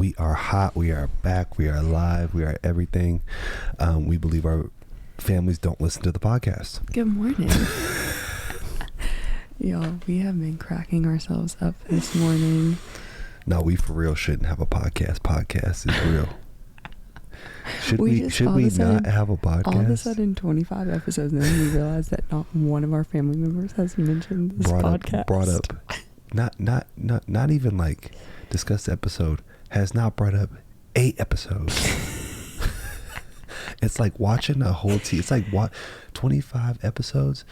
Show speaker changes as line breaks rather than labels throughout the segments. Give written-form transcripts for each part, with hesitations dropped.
We are hot. We are back. We are live. We are everything. We believe our families don't listen to the podcast.
Good morning. Y'all, we have been cracking ourselves up this morning.
No, we for real shouldn't have a podcast. Podcast is real. Should we not have a podcast?
All of a sudden, 25 episodes, and then we realized that not one of our family members has mentioned this podcast.
Brought up. Not even like discussed the episode. Has not brought up 8 episodes. It's like watching a whole it's like 25 episodes.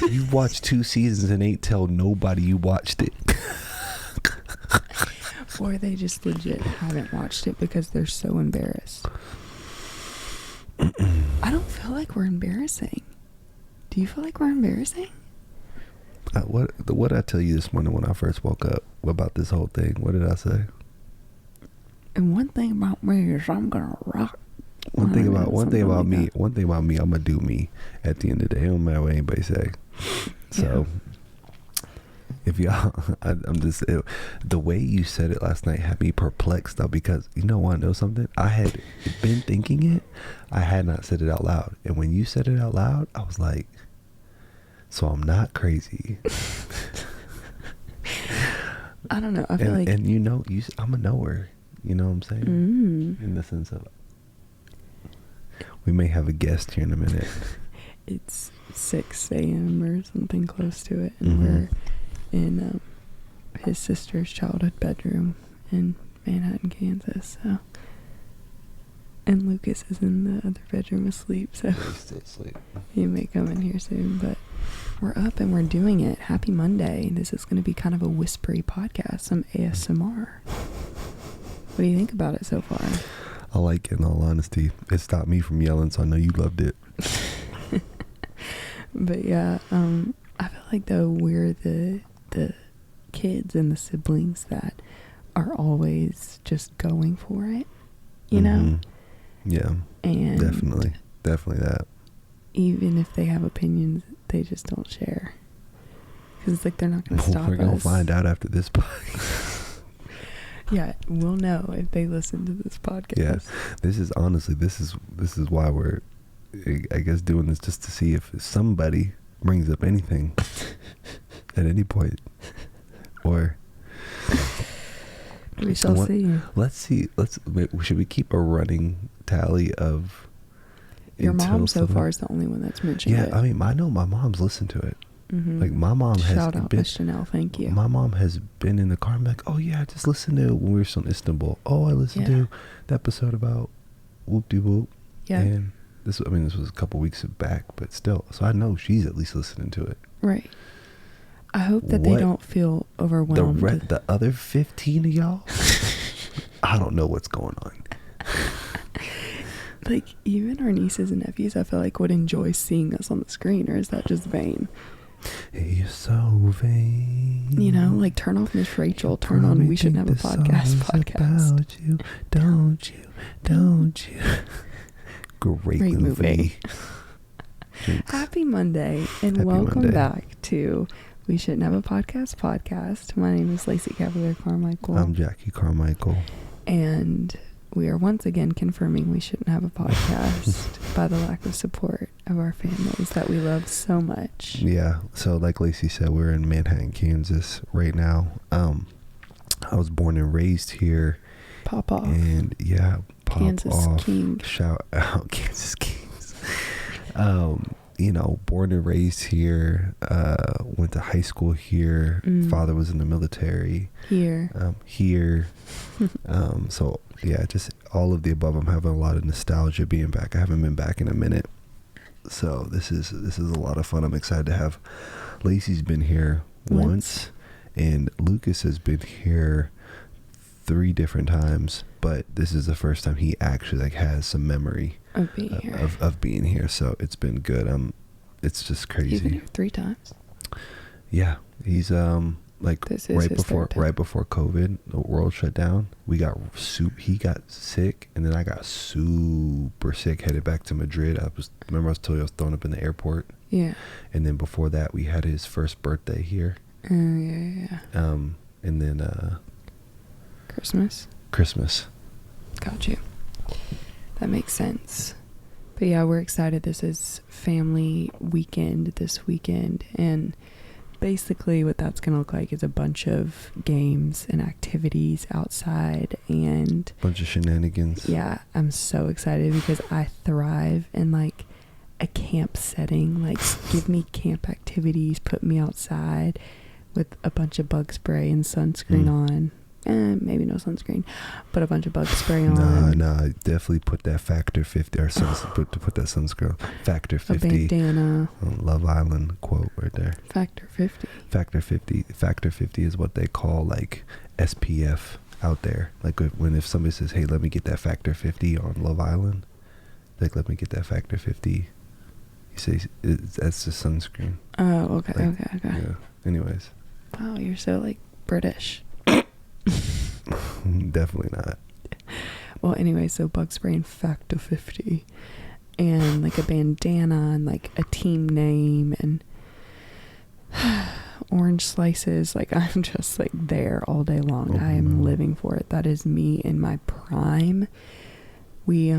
You watched 2 seasons and ain't tell nobody you watched it.
Or they just legit haven't watched it because they're so embarrassed. I don't feel like we're embarrassing. Do you feel like we're embarrassing?
What did I tell you this morning when I first woke up about this whole thing? What did I say?
And one thing about me is I'm gonna rock.
One thing about me, I'm gonna do me at the end of the day. It don't matter what anybody say. So, if y'all, the way you said it last night had me perplexed though, because you know what, know something? I had been thinking it, I had not said it out loud, and when you said it out loud, I was like, so I'm not crazy.
I don't know. I feel like,
and you know, I'm a knower. You know what I'm saying? In the sense of, we may have a guest here in a minute.
It's 6 a.m. or something close to it, and we're in his sister's childhood bedroom in Manhattan, Kansas. So, and Lucas is in the other bedroom asleep, so he may come in here soon. But we're up and we're doing it. Happy Monday. This is going to be kind of a whispery podcast, some ASMR. What do you think about it so far?
I like it, in all honesty. It stopped me from yelling, so I know you loved it.
But yeah, I feel like though we're the kids and the siblings that are always just going for it, you know? Yeah, and
definitely that. Even
if they have opinions, they just don't share. Because it's like they're not going to stop us.
We're going to find out after this podcast.
Yeah, we'll know if they listen to this podcast.
Yeah, this is why we're, I guess, doing this, just to see if somebody brings up anything at any point, or
we shall see.
Let's see. Should we keep a running tally of?
Your mom so far is the only one that's mentioned it.
I mean, I know my mom's listened to it. Like my mom has
shout out Miss Chanel, thank you.
My mom has been in the car and like, oh yeah, I just listened to it when we were still in Istanbul. Oh, I listened to the episode about whoop de whoop. Yeah. And this was a couple weeks back, but still, so I know she's at least listening to it. Right.
I hope that they don't feel overwhelmed.
The other 15 of y'all, I don't know what's going on.
Like even our nieces and nephews, I feel like would enjoy seeing us on the screen, or is that just vain?
You're so vain.
You know, like turn off Miss Rachel, turn on We Shouldn't Have a Podcast.
About you, don't you? Great movie.
Happy Monday and welcome back to We Shouldn't Have a Podcast. My name is Lacey Cavalier Carmichael.
I'm Jackie Carmichael.
And we are once again confirming we shouldn't have a podcast by the lack of support of our families that we love so much.
Yeah. So like Lacey said, we're in Manhattan, Kansas right now. I was born and raised here.
Pop off.
And pop
Kansas
off.
King.
Shout out Kansas Kings. You know, born and raised here, went to high school here. Father was in the military.
Here.
So yeah, just all of the above. I'm having a lot of nostalgia being back. I haven't been back in a minute. So this is a lot of fun. I'm excited to have Lacey's been here once and Lucas has been here 3 different times, but this is the first time he actually has some memory
of being here.
Of being here. So it's been good. It's just crazy.
You've been here 3 times?
Yeah. He's right before COVID, the world shut down. He got sick, and then I got super sick, headed back to Madrid. I told you I was thrown up in the airport.
Yeah.
And then before that, we had his first birthday here.
Yeah.
And then
Christmas.
Christmas.
Got you. That makes sense. But yeah, we're excited. This is family weekend this weekend, and basically what that's going to look like is a bunch of games and activities outside and
bunch of shenanigans.
Yeah, I'm so excited because I thrive in like a camp setting. Like, give me camp activities, put me outside with a bunch of bug spray and sunscreen on. Maybe no sunscreen, but a bunch of bug spray on.
Nah, definitely put that factor 50 or put that sunscreen factor 50.
A bandana.
Love Island quote right there.
Factor 50.
Factor 50. Factor 50 is what they call like SPF out there. Like if somebody says, "Hey, let me get that factor 50 on Love Island," like, "Let me get that factor 50." You say that's the sunscreen.
Oh, okay,
like,
okay.
Yeah. Anyways.
Wow, you're so like British.
Definitely not.
Well, anyway, so bug spray and factor 50 and like a bandana and like a team name and orange slices. Like, I'm just like there all day long. I am living for it. That is me in my prime. We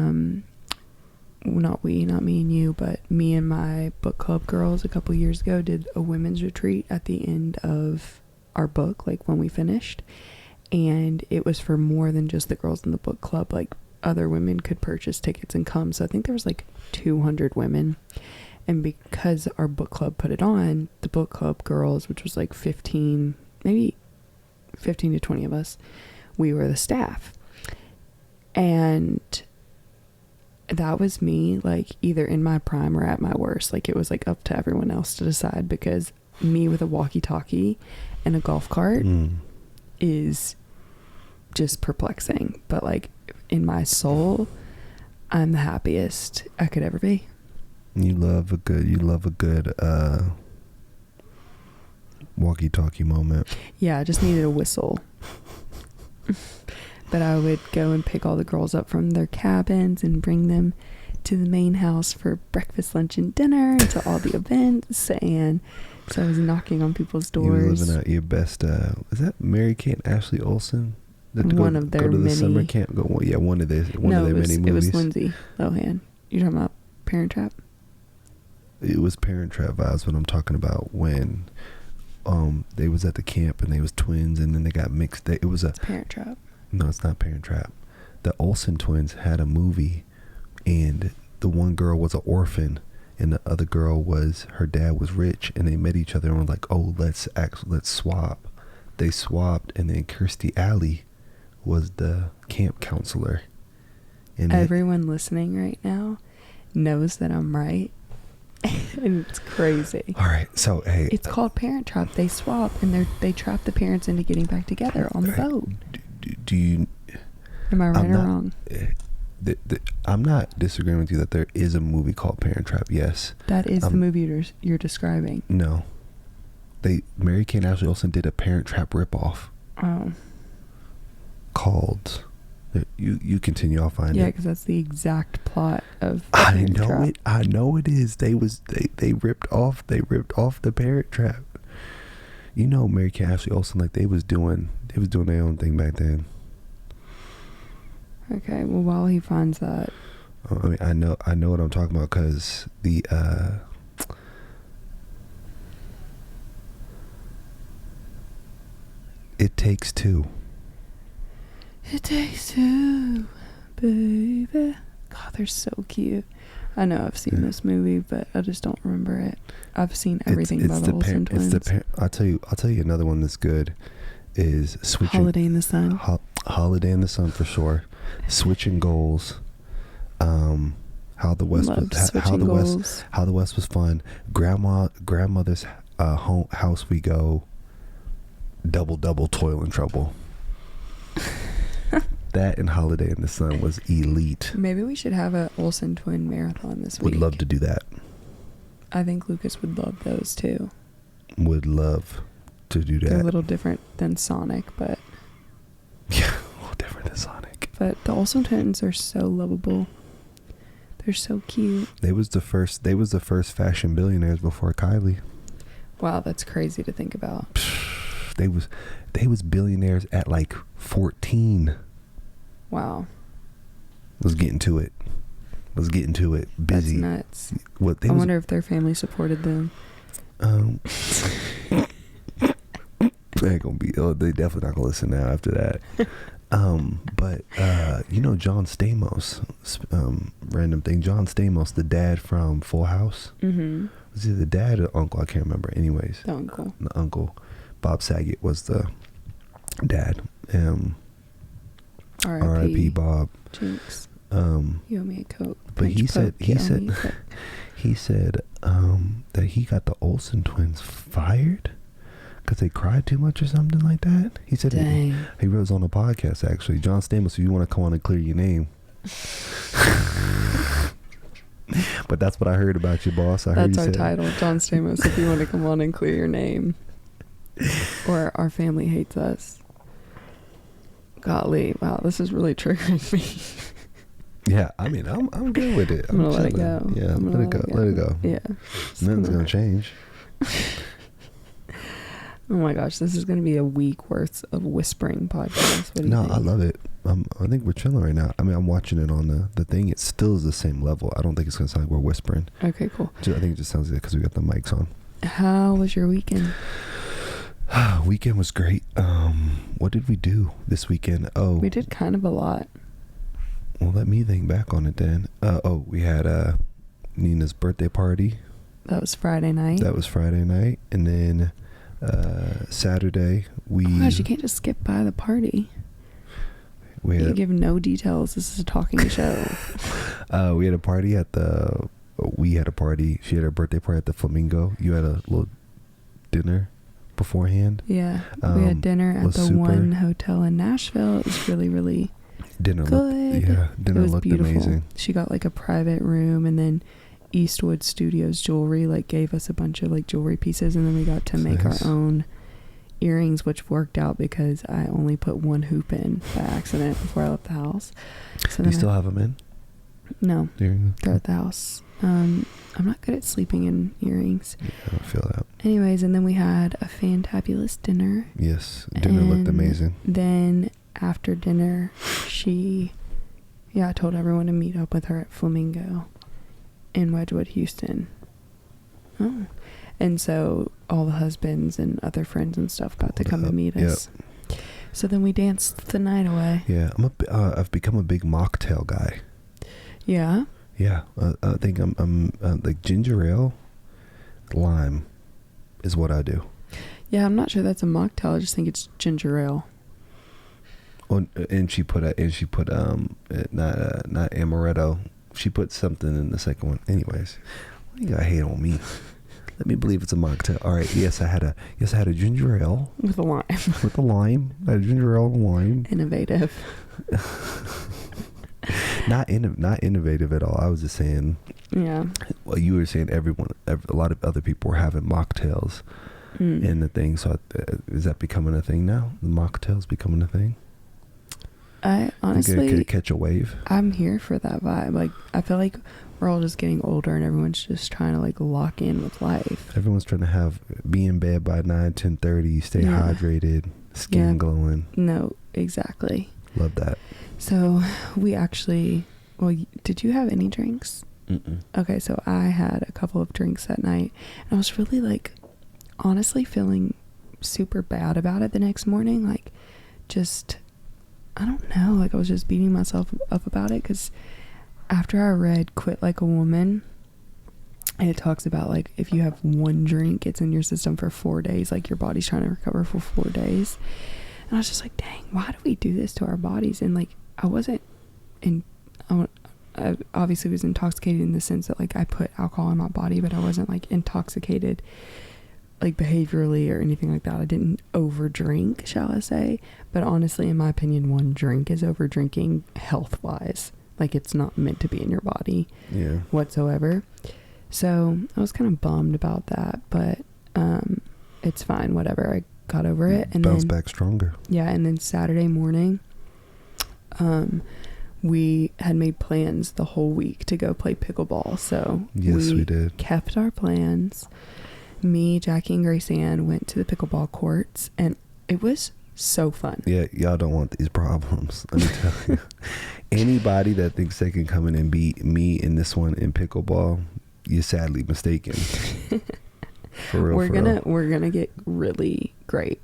not me and you, but me and my book club girls a couple years ago did a women's retreat at the end of our book, like when we finished. And it was for more than just the girls in the book club. Like, other women could purchase tickets and come. So I think there was like 200 women. And because our book club put it on, the book club girls, which was like 15, maybe 15 to 20 of us, we were the staff. And that was me, like, either in my prime or at my worst. Like, it was like up to everyone else to decide, because me with a walkie-talkie and a golf cart is just perplexing. But like, in my soul, I'm the happiest I could ever be.
You love a good walkie-talkie moment.
Yeah, I just needed a whistle. But I would go and pick all the girls up from their cabins and bring them to the main house for breakfast, lunch, and dinner, and to all the events. And so I was knocking on people's doors.
You were living out your best. Is that Mary Kate and Ashley Olsen?
One of their many.
Summer camp. One of their many movies.
It was Lindsay Lohan. You're talking about Parent Trap?
It was Parent Trap vibes. What I'm talking about, when they was at the camp and they was twins, and then they got mixed. It's
Parent Trap.
No, it's not Parent Trap. The Olson Twins had a movie, and the one girl was an orphan, and the other girl her dad was rich, and they met each other and were like, "Oh, let's swap." They swapped, and then Kirstie Alley was the camp counselor. And
everyone listening right now knows that I'm right. And it's crazy.
All right, so hey,
it's called Parent Trap. They swap, and they trap the parents into getting back together on the boat.
Do you?
Am I right or wrong?
I'm not disagreeing with you that there is a movie called Parent Trap. Yes,
that is the movie you're describing.
No, Mary Kate and Ashley Olsen did a Parent Trap ripoff.
Oh.
Called. You continue. I'll find it.
Yeah, because that's the exact plot of.
I know it. I know it is. They ripped off the Parent Trap. You know, Mary Kate and Ashley Olsen, like, they was doing their own thing back then.
Okay, well, while he finds that,
I mean, I know what I'm talking about, because the It Takes Two.
It takes two, baby. God, they're so cute. I know I've seen this movie, but I just don't remember it. I've seen everything by the Olsen Twins.
I'll tell you another one that's good is Switching.
Holiday in the Sun.
Holiday in the Sun for sure. Switching Goals. How the West was fun. Grandmother's house we go. Double Toil and Trouble. That and Holiday in the Sun was elite.
Maybe we should have a Olsen Twin marathon this week.
Would love to do that.
I think Lucas would love those too.
Would love to do that.
They're a little different than Sonic, but
yeah, a little different than Sonic.
But the Olsen Twins are so lovable. They're so cute.
They was the first fashion billionaires before Kylie.
Wow, that's crazy to think about.
They was billionaires at like 14.
Wow.
Was getting to it. Busy.
That's nuts.
I
wonder if their family supported them.
They ain't gonna be. Oh, they definitely not gonna listen now after that. But John Stamos. Random thing. John Stamos, the dad from Full House. Mm-hmm. Was he the dad or uncle? I can't remember. Anyways,
the uncle.
The uncle. Bob Saget was the dad. R.I.P. Bob.
Jinx. You owe me a Coke.
But he said that he got the Olson twins fired because they cried too much or something like that. He said he was on a podcast actually. John Stamos, if you want to come on and clear your name. But that's what I heard about you, boss.
That's our title, John Stamos, if you want to come on and clear your name. Or our family hates us. Golly, wow, this is really triggering me.
Yeah, I mean, I'm good with it.
I'm gonna let it go.
Yeah, let it go.
Yeah.
Nothing's gonna change.
Oh my gosh, this is gonna be a week worth of whispering podcast. What do you think?
I love it. I think we're chilling right now. I mean, I'm watching it on the thing. It still is the same level. I don't think it's gonna sound like we're whispering.
Okay, cool.
I think it just sounds good because we got the mics on.
How was your weekend?
Weekend was great. What did we do this weekend? Oh,
we did kind of a lot.
Well, let me think back on it then. We had Nina's birthday party.
That was Friday night.
And then Saturday we...
Oh gosh, you can't just skip by the party. You give no details. This is a talking show.
We had a party at the... We had a party. She had her birthday party at the Flamingo. You had a little dinner beforehand.
Yeah. We had dinner at the one hotel in Nashville. It was really, really...
Dinner
good.
Dinner looked
beautiful.
Amazing.
She got like a private room, and then Eastwood Studios Jewelry gave us a bunch of jewelry pieces, and then we got to make our own earrings, which worked out because I only put one hoop in by accident before I left the house. So
do you still have them in?
No, they're at the house. I'm not good at sleeping in earrings.
Yeah, I feel that.
Anyways, and then we had a fantabulous dinner.
Yes, dinner looked amazing.
Then after dinner, I told everyone to meet up with her at Flamingo in Wedgwood, Houston. Oh. And so all the husbands and other friends and stuff got to come and meet us. So then we danced the night away.
Yeah, I've become a big mocktail guy.
Yeah?
Yeah, I think I'm like ginger ale, lime is what I do.
Yeah, I'm not sure that's a mocktail. I just think it's ginger ale.
Oh, and she put not amaretto. She put something in the second one. Anyways, why you gotta hate on me? Let me believe it's a mocktail. All right. Yes, I had a ginger ale
with a lime.
With a lime. I had a ginger ale and lime.
Innovative.
Not innovative at all. I was just saying.
Yeah.
Well, you were saying a lot of other people were having mocktails in the thing. So is that becoming a thing now? The mocktails becoming a thing?
I honestly
could catch a wave.
I'm here for that vibe. I feel like we're all just getting older and everyone's just trying to lock in with life.
Everyone's trying to be in bed by 9-10:30, stay hydrated, skin glowing.
No, exactly.
Love that.
So we actually, did you have any drinks?
Mm-mm.
Okay, so I had a couple of drinks that night and I was really honestly feeling super bad about it the next morning. I don't know, I was just beating myself up about it because after I read Quit Like a Woman, and it talks about if you have one drink, it's in your system for 4 days, your body's trying to recover for 4 days. And I was just dang, why do we do this to our bodies? And I wasn't I obviously was intoxicated in the sense that I put alcohol in my body, but I wasn't intoxicated behaviorally or anything like that. I didn't over drink, shall I say, but honestly, in my opinion, one drink is over drinking health wise. It's not meant to be in your body whatsoever. So I was kind of bummed about that, but it's fine, whatever. I got over it and
bounce back stronger.
Yeah. And then Saturday morning, we had made plans the whole week to go play pickleball. So
yes, we did.
Kept our plans. Me, Jackie, and Grace Ann went to the pickleball courts, and it was so fun.
Yeah, y'all don't want these problems. Let me tell you. Anybody that thinks they can come in and beat me in this one in pickleball, you're sadly mistaken. For real,
We're gonna get really great.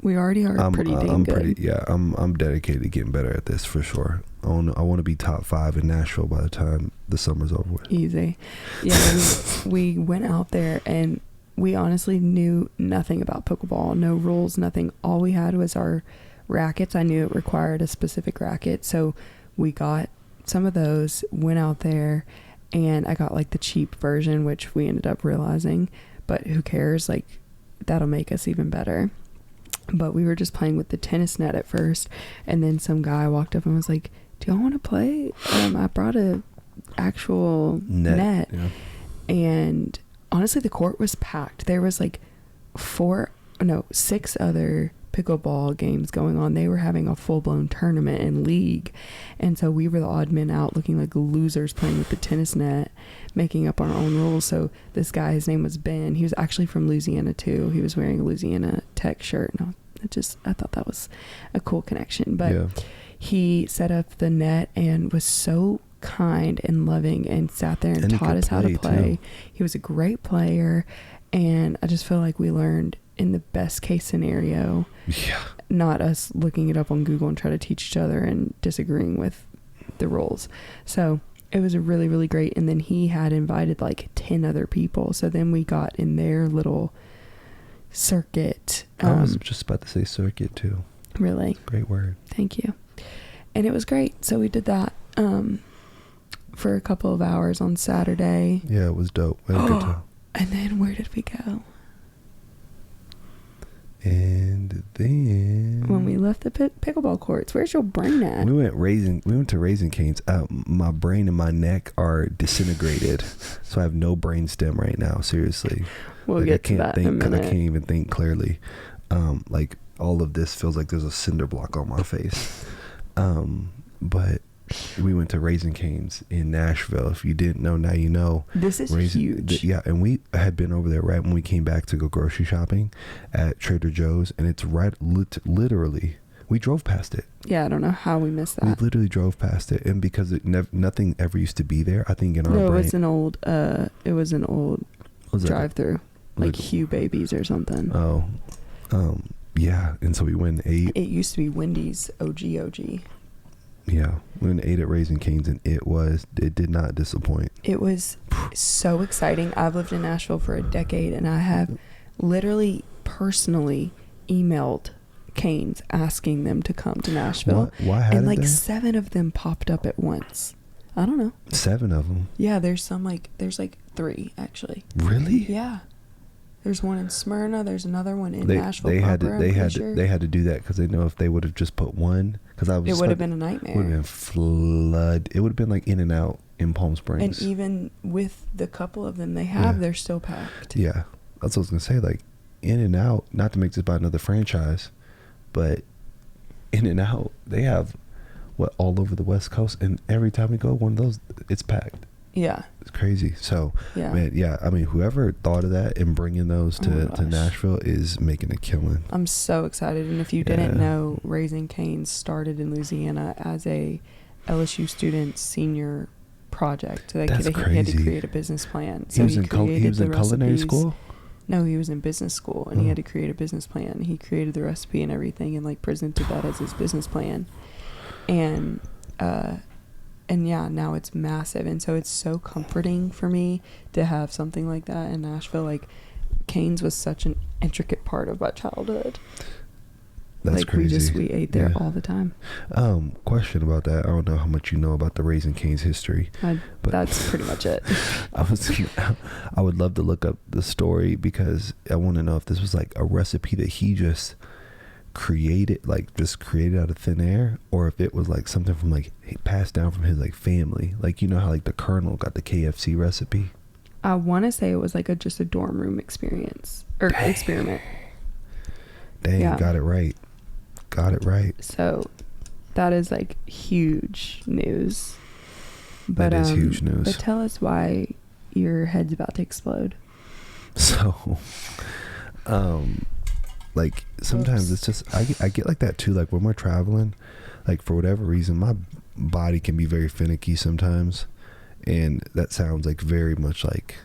We already are pretty dang good.
I'm dedicated to getting better at this for sure. I want to be top 5 in Nashville by the time the summer's over with.
Easy. Yeah, we went out there and we honestly knew nothing about pickleball. No rules, nothing. All we had was our rackets. I knew it required a specific racket, so we got some of those, went out there, and I got like the cheap version, which we ended up realizing, but who cares? Like, that'll make us even better. But we were just playing with the tennis net at first, and then some guy walked up and was like, do y'all want to play? I brought a actual net. Yeah. And honestly, the court was packed. There was like 6 other pickleball games going on. They were having a full-blown tournament and league, and so we were the odd men out looking like losers playing with the tennis net, making up our own rules. So this guy, his name was Ben, he was actually from Louisiana too. He was wearing a Louisiana Tech shirt, and I thought that was a cool connection. But he set up the net and was so kind and loving and sat there and taught us how to play too. He was a great player, and I just feel like we learned in the best case scenario, not us looking it up on Google and try to teach each other and disagreeing with the rules. So it was a really, really great. And then he had invited like 10 other people. So then we got in their little circuit.
I was just about to say circuit too.
Really?
Great word.
Thank you. And it was great. So we did that for a couple of hours on Saturday.
Yeah, it was dope. We had a good time.
And then where did we go?
And then
when we left the pickleball courts, where's your brain at?
We went to Raising Cane's. My brain and my neck are disintegrated, so I have no brain stem right now. Seriously,
we'll get to that in a minute.
I can't even think clearly. Like all of this feels like there's a cinder block on my face. But we went to Raising Cane's in Nashville. If you didn't know, now you know.
This is huge.
And we had been over there right when we came back to go grocery shopping at Trader Joe's, and it's right literally. We drove past it.
Yeah, I don't know how we missed that.
We literally drove past it, and because nothing ever used to be there, I think in our brain.
No, it was an old drive-through, like Hugh Babies or something.
Oh, yeah, and so we went and ate.
It used to be Wendy's OG.
Yeah, we went and ate at Raising Cane's, and it did not disappoint.
It was so exciting. I've lived in Nashville for a decade, and I have literally personally emailed Cane's asking them to come to Nashville.
Why hadn't
and like
they?
7 of them popped up at once. I don't know.
7 of them?
Yeah, there's 3 actually.
Really?
Yeah. There's one in Smyrna. There's another one in Nashville.
They had to do that because they know if they would have just put one, it
would have been a nightmare.
It would have been flood. It would have been like In and Out in Palm Springs.
And even with the couple of them they have, they're still packed.
Yeah, that's what I was gonna say. Like In and Out, not to make this about another franchise, but In and Out, they have all over the West Coast, and every time we go, one of those, it's packed.
Yeah.
It's crazy. So, man, I mean, whoever thought of that and bringing those to Nashville is making a killing.
I'm so excited. And if you didn't know, Raising Cane's started in Louisiana as a LSU student senior project.
That's crazy.
He had to create a business plan. So
he was in culinary school?
No, he was in business school, and he had to create a business plan. He created the recipe and everything and like presented that as his business plan. And yeah, now it's massive. And so it's so comforting for me to have something like that in Nashville. Like, Cane's was such an intricate part of my childhood.
That's crazy.
We ate there all the time.
Question about that. I don't know how much you know about the Raising Cane's history.
But that's pretty much it.
I would love to look up the story because I want to know if this was like a recipe that he just created out of thin air, or if it was like something from like passed down from his like family, like you know how like the Colonel got the KFC recipe.
I want to say it was like just a dorm room experience or experiment.
Dang, got it right.
So that is like huge news. But
that is huge news.
But tell us why your head's about to explode.
So like sometimes it's just I get like that too. Like when we're traveling, like for whatever reason, my body can be very finicky sometimes, and that sounds like very much like,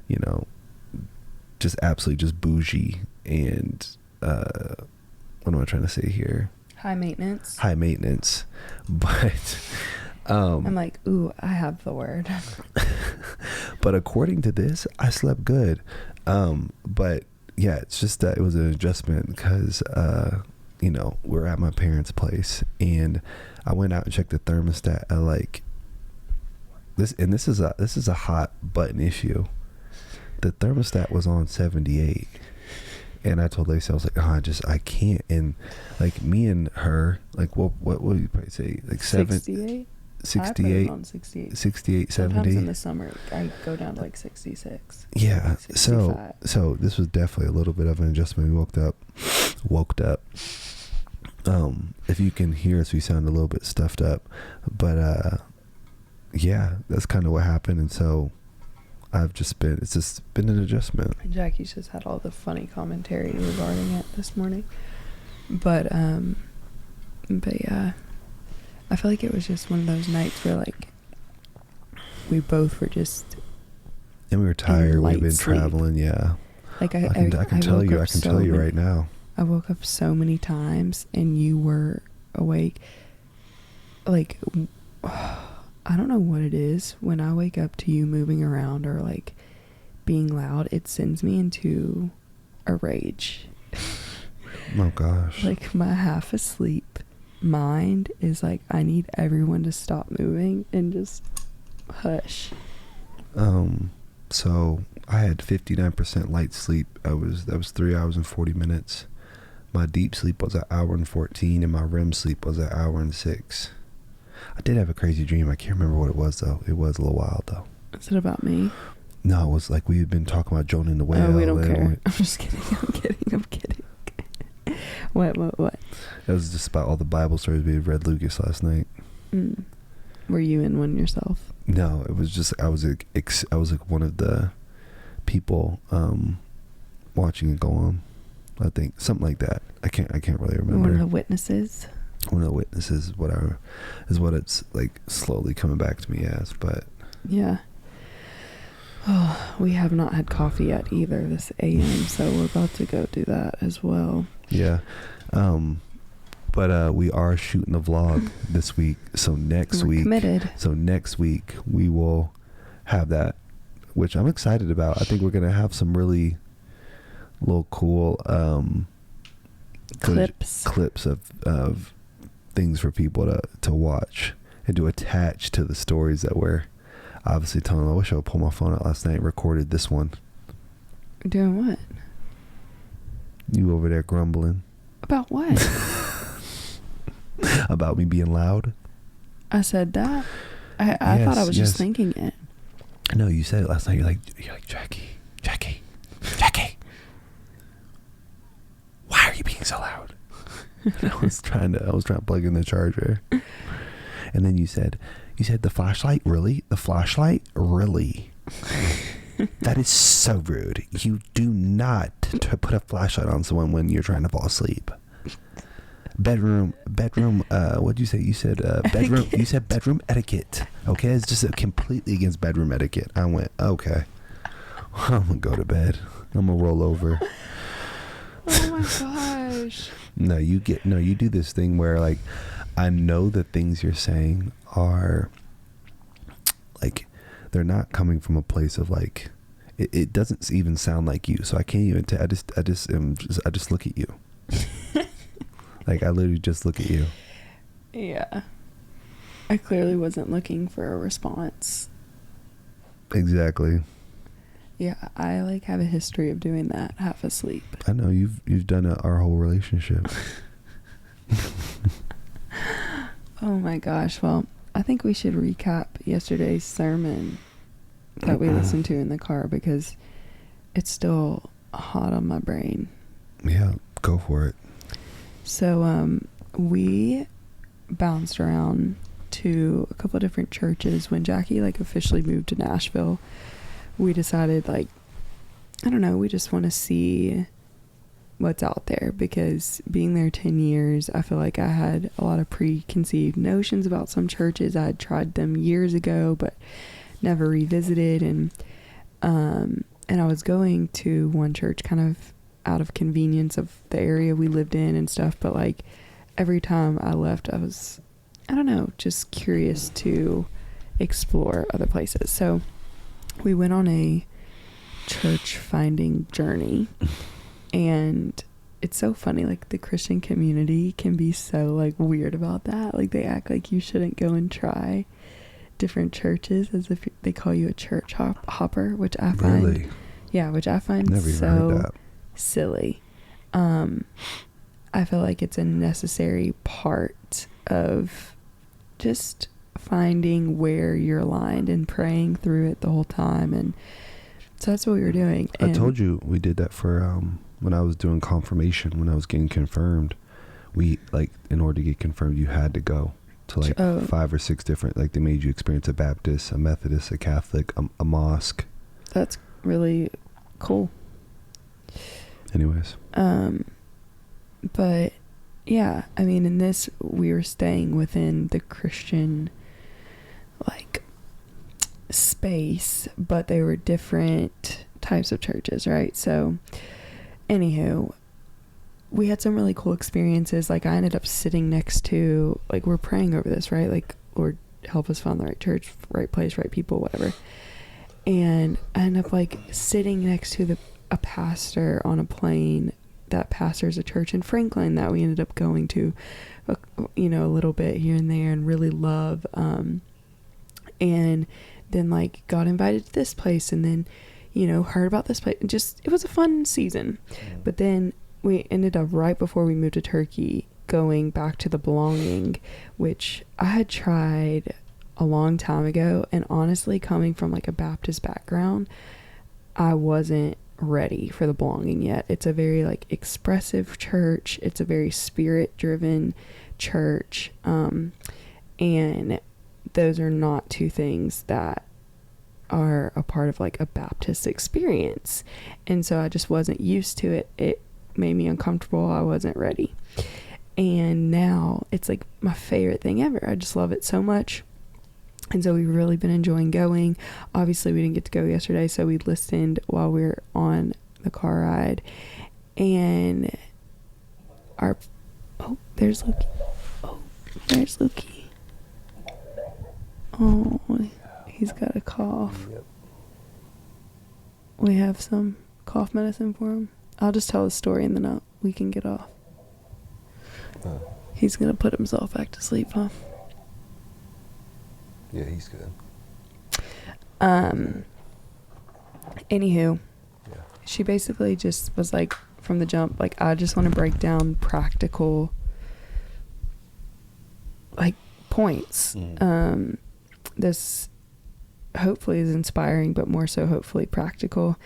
you know, just absolutely just bougie and what am I trying to say here? High maintenance, but
I'm like, ooh, I have the word.
But according to this, I slept good. But yeah, it's just that it was an adjustment because, you know, we're at my parents' place and I went out and checked the thermostat at like this. And this is a hot button issue. The thermostat was on 78. And I told Lacey, I was like, oh, I can't. And like me and her, like, what would you probably say? Like
68?
68,
on 68,
70.
Sometimes in the summer I go down to like 66.
Yeah.
65.
So this was definitely a little bit of an adjustment. We woke up. If you can hear us, we sound a little bit stuffed up, but yeah, that's kind of what happened. And so it's just been an adjustment.
Jackie's just had all the funny commentary regarding it this morning, but yeah, I feel like it was just one of those nights where like we both were just,
and we were tired. We've been traveling. Yeah.
Like
I can tell you right now.
I woke up so many times and you were awake. Like, I don't know what it is. When I wake up to you moving around or like being loud, it sends me into a rage.
Oh gosh.
Like my half asleep mind is like, I need everyone to stop moving and just hush.
So I had 59% light sleep. That was 3 hours and 40 minutes. My deep sleep was an hour and 14, and my REM sleep was an hour and 6. I did have a crazy dream. I can't remember what it was though. It was a little wild though.
Is it about me?
No, it was like we had been talking about Jonah and the whale.
Oh, we don't care. I'm just kidding. I'm kidding. What?
It was just about all the Bible stories we had read Lucas last night.
Were you in one yourself?
No, it was just I was like one of the people watching it go on. I think something like that. I can't really remember.
One of the witnesses.
One of the witnesses, whatever, is what it's like slowly coming back to me as. But
yeah. Oh, we have not had coffee yet either this AM, so we're about to go do that as well.
Yeah. But we are shooting a vlog this week. So next week,
committed.
So next week we will have that, which I'm excited about. I think we're gonna have some really little cool clips of things for people to watch and to attach to the stories that we're obviously telling. I wish I would pull my phone out last night and recorded this one.
Doing what?
You over there grumbling.
About what?
About me being loud?
I said that. I thought I was just thinking it.
No, you said it last night. You're like Jackie. Why are you being so loud? I was trying to plug in the charger. And then you said the flashlight? Really? The flashlight? Really? That is so rude. You do not put a flashlight on someone when you're trying to fall asleep. Bedroom, what'd you say? You said bedroom etiquette. You said bedroom etiquette. Okay, it's just completely against bedroom etiquette. I went, okay. I'm gonna go to bed. I'm gonna roll over.
Oh my gosh.
No, you do this thing where like I know the things you're saying are like they're not coming from a place of like it doesn't even sound like you, so I can't even I just look at you. Like I literally just look at you.
Yeah. I clearly wasn't looking for a response.
Exactly.
Yeah, I like have a history of doing that half asleep.
I know you've done it our whole relationship.
Oh my gosh. Well, I think we should recap yesterday's sermon that we listened to in the car because it's still hot on my brain.
Yeah, go for it.
So we bounced around to a couple of different churches. When Jackie like officially moved to Nashville, we decided like, I don't know, we just want to see what's out there, because being there 10 years, I feel like I had a lot of preconceived notions about some churches. I had tried them years ago, but never revisited. And I was going to one church kind of out of convenience of the area we lived in and stuff. But like every time I left, I was, I don't know, just curious to explore other places. So we went on a church finding journey, and it's so funny, like the Christian community can be so like weird about that. Like they act like you shouldn't go and try different churches as if they call you a church hopper, which I find
Really?
Yeah, which I find
Never even
so
heard that.
silly. I feel like it's a necessary part of just finding where you're aligned and praying through it the whole time. And so that's what we were doing.
I told you we did that for when I was doing confirmation, when I was getting confirmed. We, like, in order to get confirmed, you had to go to like 5 or 6 different, like they made you experience a Baptist, a Methodist, a Catholic, a mosque.
That's really cool.
Anyways.
But yeah, I mean, in this, we were staying within the Christian like space, but they were different types of churches, right? So anywho, we had some really cool experiences. Like I ended up sitting next to, like, we're praying over this, right? Like, Lord, help us find the right church, right place, right people, whatever. And I ended up like sitting next to a pastor on a plane that pastors a church in Franklin that we ended up going to, you know, a little bit here and there and really love. And then like got invited to this place, and then, you know, heard about this place. It was a fun season. But then we ended up right before we moved to Turkey going back to the Belonging, which I had tried a long time ago. And honestly, coming from like a Baptist background, I wasn't ready for the Belonging yet. It's a very like expressive church. It's a very spirit driven church. And those are not two things that are a part of like a Baptist experience. And so I just wasn't used to it. It made me uncomfortable. I wasn't ready. And now it's like my favorite thing ever. I just love it so much. And so we've really been enjoying going. Obviously, we didn't get to go yesterday, so we listened while we were on the car ride. And there's Lukey. Oh, there's Lukey. Oh, he's got a cough.
Yep.
We have some cough medicine for him. I'll just tell the story and then we can get off. He's going to put himself back to sleep, huh?
Yeah, he's good.
Anywho,
Yeah.
she basically just was like, from the jump, like, I just want to break down practical, like, points. This hopefully is inspiring, but more so hopefully practical.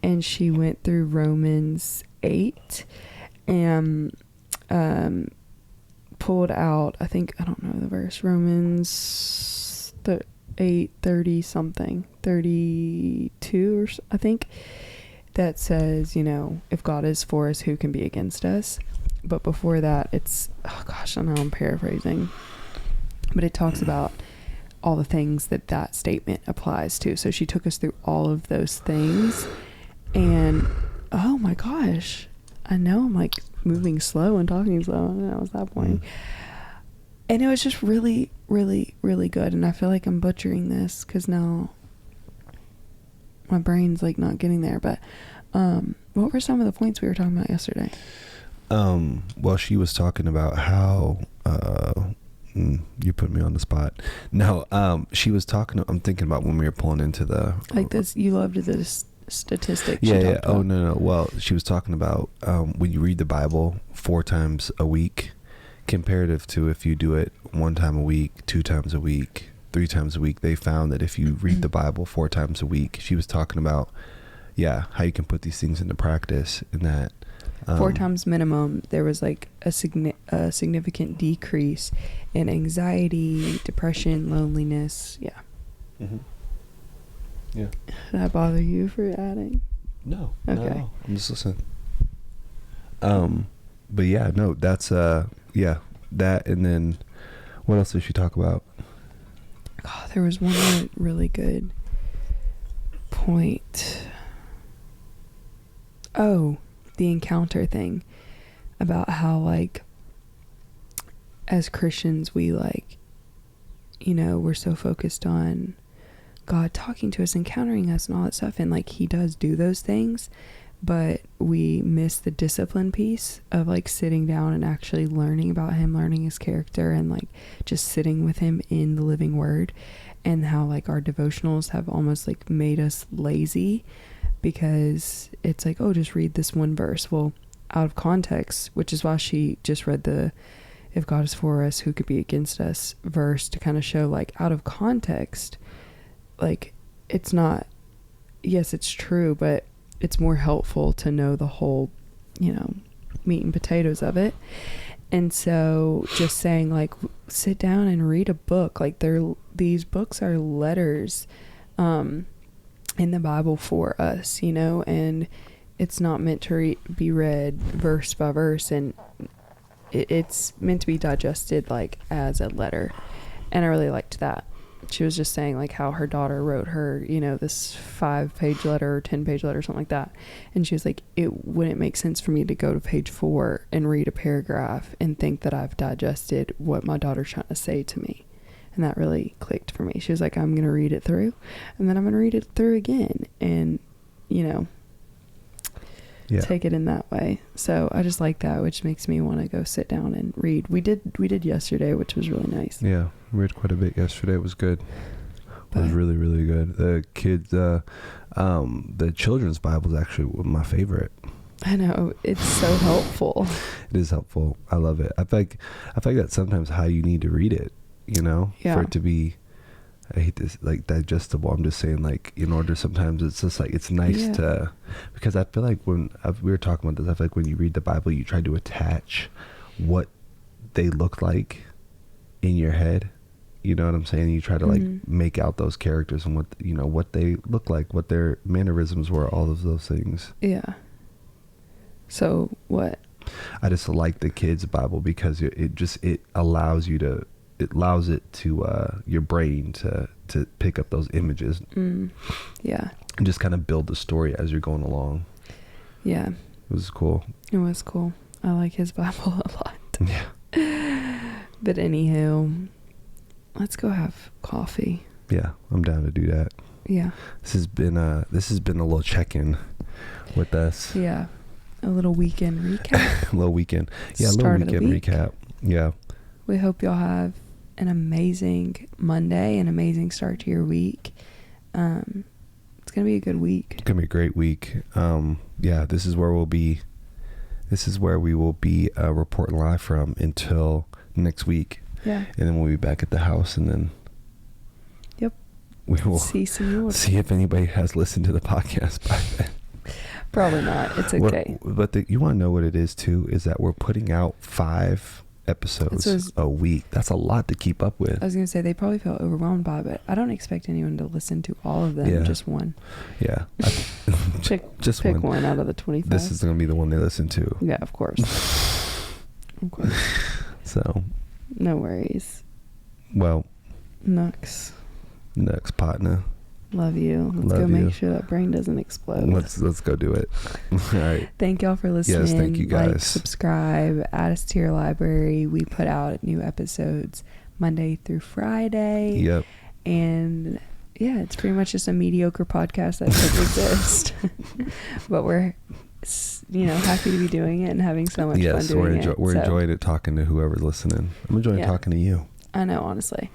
And she went through Romans 8 and pulled out, I don't know the verse, Romans 8:30 something, 32 or I think, that says, you know, if God is for us, who can be against us? But before that, it's, oh gosh, I know I'm paraphrasing, but it talks about all the things that statement applies to. So she took us through all of those things, and oh my gosh, I know I'm like moving slow and talking slow, and that was that point. And it was just really, really, really good. And I feel like I'm butchering this because now my brain's like not getting there. But what were some of the points we were talking about yesterday?
Well, she was talking about how you put me on the spot. No, she was talking. I'm thinking about when we were pulling into the
like this. You loved this statistic.
Yeah. Oh no. Well, she was talking about when you read the Bible 4 times a week, comparative to if you do it 1 time a week, 2 times a week, 3 times a week. They found that if you read the Bible 4 times a week, she was talking about, how you can put these things into practice, and that
4 times minimum, there was like a significant decrease in anxiety, depression, loneliness. Yeah.
Yeah.
Did I bother you for adding?
No.
Okay.
No, I'm just listening. But yeah, no, that's that, and then what else did she talk about?
Oh, there was one more really good point. Oh, the encounter thing, about how, like, as Christians, we, like, you know, we're so focused on God talking to us, encountering us, and all that stuff, and, like, he does do those things, but we miss the discipline piece of, like, sitting down and actually learning about him, learning his character, and, like, just sitting with him in the living word. And how, like, our devotionals have almost, like, made us lazy, because it's like, oh, just read this one verse. Well, out of context, which is why she just read the "If God is for us, who could be against us" verse, to kind of show, like, out of context, like, it's not, yes, it's true, but it's more helpful to know the whole, you know, meat and potatoes of it. And so just saying, like, sit down and read a book. Like, these books are letters in the Bible for us, you know, and it's not meant to be read verse by verse, and it's meant to be digested, like, as a letter. And I really liked that. She was just saying, like, how her daughter wrote her, you know, this 5-page letter or 10-page letter or something like that. And she was like, it wouldn't make sense for me to go to page 4 and read a paragraph and think that I've digested what my daughter's trying to say to me. And that really clicked for me. She was like, I'm going to read it through, and then I'm going to read it through again, and, you know, take it in that way. So I just like that, which makes me want to go sit down and read. We did yesterday, which was really nice.
Yeah, we read quite a bit yesterday. It was good. It was really, really good. The kids, the children's Bible is actually my favorite.
I know, it's so helpful.
It is helpful. I love it. I feel like that's sometimes how you need to read it, you know, for it to be, I hate this, like, digestible. I'm just saying, like, in order, sometimes it's just like, it's nice to, because I feel like we were talking about this, I feel like when you read the Bible, you try to attach what they look like in your head. You know what I'm saying? You try to, like, make out those characters and what, you know, what they look like, what their mannerisms were, all of those things.
Yeah. So what?
I just like the kids' Bible because it allows you to, it allows it to your brain to pick up those images. Yeah. And just kind of build the story as you're going along.
Yeah.
It was cool.
It was cool. I like his Bible a lot.
Yeah.
But anywho, let's go have coffee.
Yeah, I'm down to do that.
Yeah.
This has been a little check-in with us.
Yeah. A little weekend recap.
A little weekend. Yeah, a little weekend recap. Yeah.
We hope y'all have an amazing Monday, an amazing start to your week. It's gonna be a good week.
It's gonna be a great week. Yeah, this is where we will be reporting live from until next week.
Yeah.
And then we'll be back at the house, and then we will see if anybody has listened to the podcast by then.
Probably not. It's okay.
But you want to know what it is too, is that we're putting out 5 episodes a week. That's a lot to keep up with.
I was going to say, they probably felt overwhelmed by it, but I don't expect anyone to listen to all of them.
Yeah.
Just one.
Yeah.
Just pick one out of the 25.
This is going to be the one they listen to.
Yeah, of course. Of course.
So.
No worries.
Well.
Nux
partner.
Love you. Let's go make sure that brain doesn't explode.
Let's go do it. All right.
Thank y'all for listening.
Yes, thank you guys.
Like, subscribe, add us to your library. We put out new episodes Monday through Friday.
Yep.
And yeah, it's pretty much just a mediocre podcast that doesn't exist. But we're, happy to be doing it and having so much fun doing it.
We're enjoying it, talking to whoever's listening. I'm enjoying talking to you.
I know, honestly.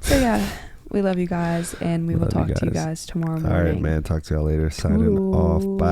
So yeah. We love you guys, and we will talk to you guys tomorrow morning.
All right, man. Talk to y'all later. Signing off. Bye.